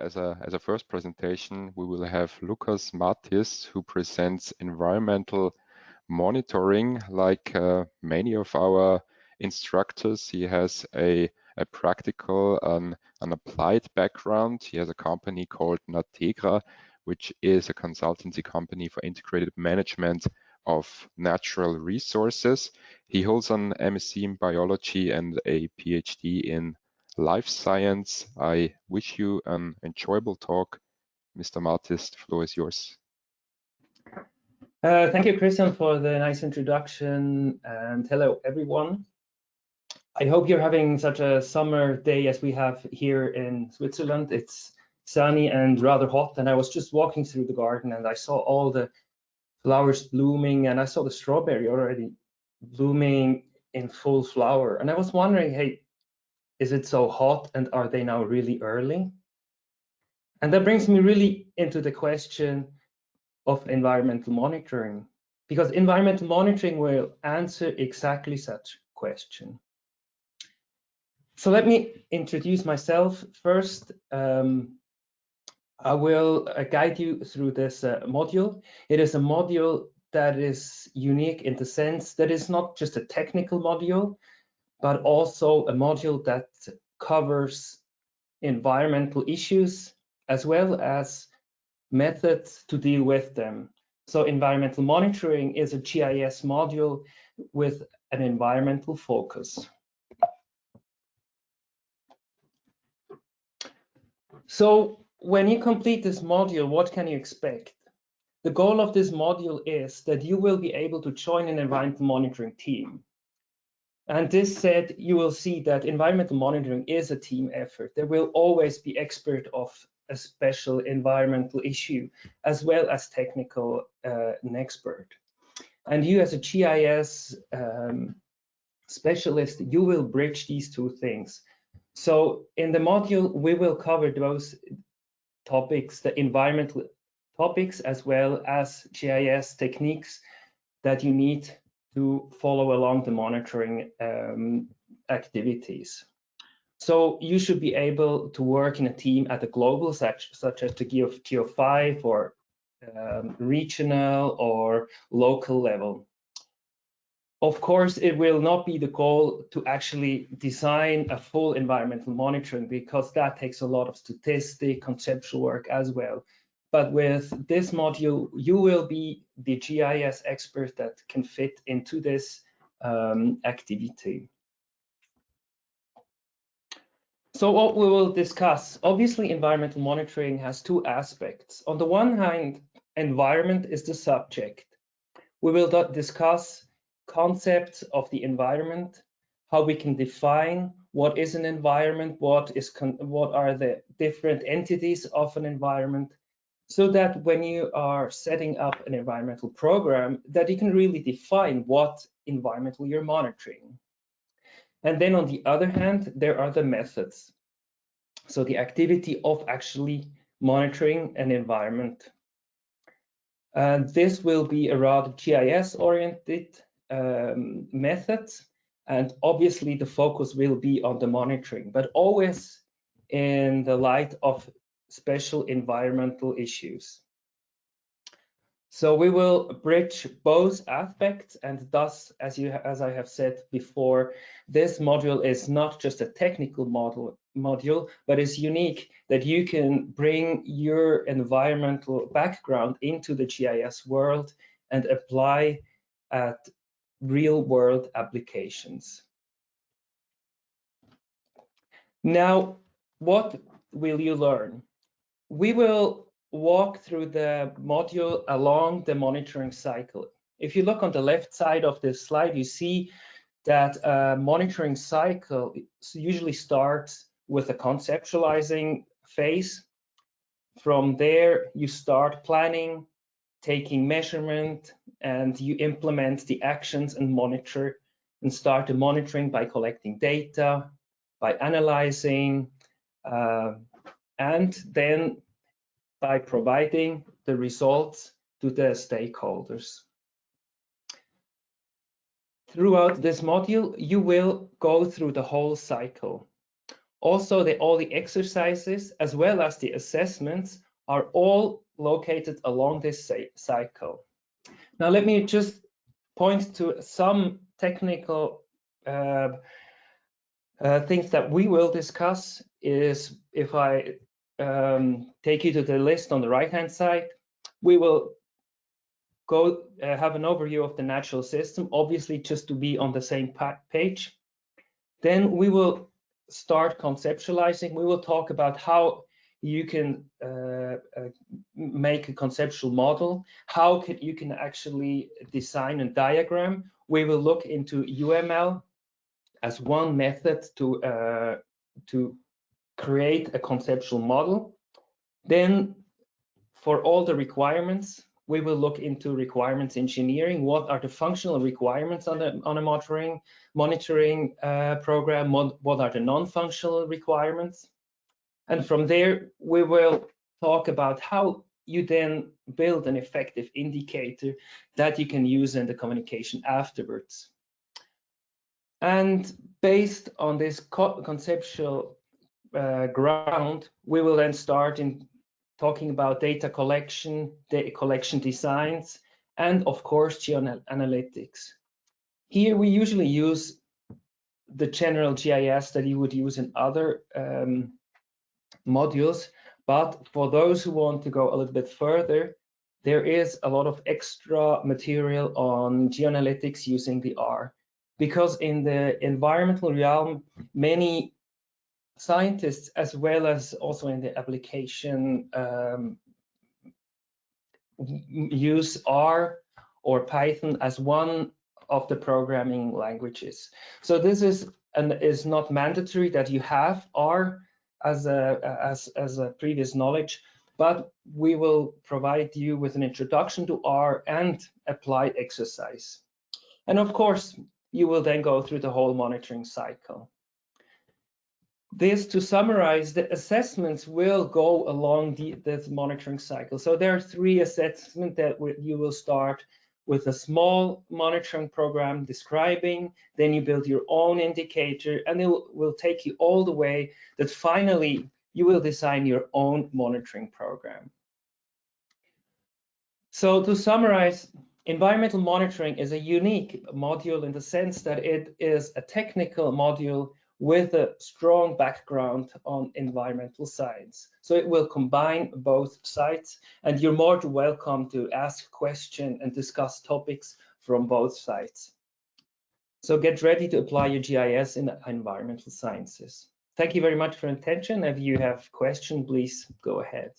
As a first presentation, we will have Lukas Mathys, who presents environmental monitoring. Like many of our instructors, he has a practical, an applied background. He has a company called Nategra, which is a consultancy company for integrated management of natural resources. He holds an MSc in biology and a PhD in life science. I wish you an enjoyable talk. Mr. Mathys, the floor is yours. Thank you, Christian, for the nice introduction, and hello, everyone. I hope you're having such a summer day as we have here in Switzerland. It's sunny and rather hot, and I was just walking through the garden and I saw all the flowers blooming, and I saw the strawberry already blooming in full flower. And I was wondering, hey, is it so hot and are they now really early? And that brings me really into the question of environmental monitoring, because environmental monitoring will answer exactly such question. So let me introduce myself first. I will guide you through this module. It is a module that is unique in the sense that it's not just a technical module, but also a module that covers environmental issues as well as methods to deal with them. So environmental monitoring is a GIS module with an environmental focus. So when you complete this module, what can you expect? The goal of this module is that you will be able to join an environmental monitoring team. And this said, you will see that environmental monitoring is a team effort. There will always be expert of a special environmental issue, as well as technical an expert. And you as a GIS specialist, you will bridge these two things. So in the module, we will cover those topics, the environmental topics, as well as GIS techniques that you need to follow along the monitoring activities. So you should be able to work in a team at a global, such as the Geo5 or regional or local level. Of course, it will not be the goal to actually design a full environmental monitoring, because that takes a lot of statistic, conceptual work as well. But with this module, you will be the GIS expert that can fit into this activity. So what we will discuss, obviously environmental monitoring has two aspects. On the one hand, environment is the subject. We will discuss concepts of the environment, how we can define what is an environment, what are the different entities of an environment, so that when you are setting up an environmental program, that you can really define what environmental you're monitoring. And then on the other hand, there are the methods. So the activity of actually monitoring an environment. And this will be a rather GIS-oriented method, and obviously the focus will be on the monitoring, but always in the light of special environmental issues. So we will bridge both aspects, and thus, as I have said before, this module is not just a technical module, but is unique that you can bring your environmental background into the GIS world and apply at real-world applications. Now, what will you learn? We will walk through the module along the monitoring cycle. If you look on the left side of this slide, you see that a monitoring cycle usually starts with a conceptualizing phase. From there, you start planning, taking measurement, and you implement the actions and monitor, and start the monitoring by collecting data, by analyzing, and then by providing the results to the stakeholders. Throughout this module, you will go through the whole cycle. Also, all the exercises as well as the assessments are all located along this cycle. Now, let me just point to some technical things that we will discuss. Is if I take you to the list on the right-hand side, we will go have an overview of the natural system, obviously just to be on the same page. Then we will start conceptualizing. We will talk about how you can make a conceptual model, how you can actually design a diagram. We will look into UML as one method to create a conceptual model. Then for all the requirements, we will look into requirements engineering. What are the functional requirements on a monitoring program? What are the non-functional requirements? And from there, we will talk about how you then build an effective indicator that you can use in the communication afterwards. And based on this conceptual ground, we will then start in talking about data collection designs, and of course, geoanalytics. Here we usually use the general GIS that you would use in other modules, but for those who want to go a little bit further, there is a lot of extra material on geoanalytics using the R, because in the environmental realm, many scientists, as well as also in the application, use R or Python as one of the programming languages. So this is not mandatory that you have R as a previous knowledge, but we will provide you with an introduction to R and applied exercise. And of course, you will then go through the whole monitoring cycle. This, to summarize, the assessments will go along this monitoring cycle. So there are 3 assessments that you will start with a small monitoring program describing, then you build your own indicator, and it will take you all the way that finally you will design your own monitoring program. So to summarize, environmental monitoring is a unique module in the sense that it is a technical module with a strong background on environmental science. So it will combine both sides, and you're more than welcome to ask questions and discuss topics from both sides. So get ready to apply your GIS in environmental sciences. Thank you very much for your attention. If you have questions, please go ahead.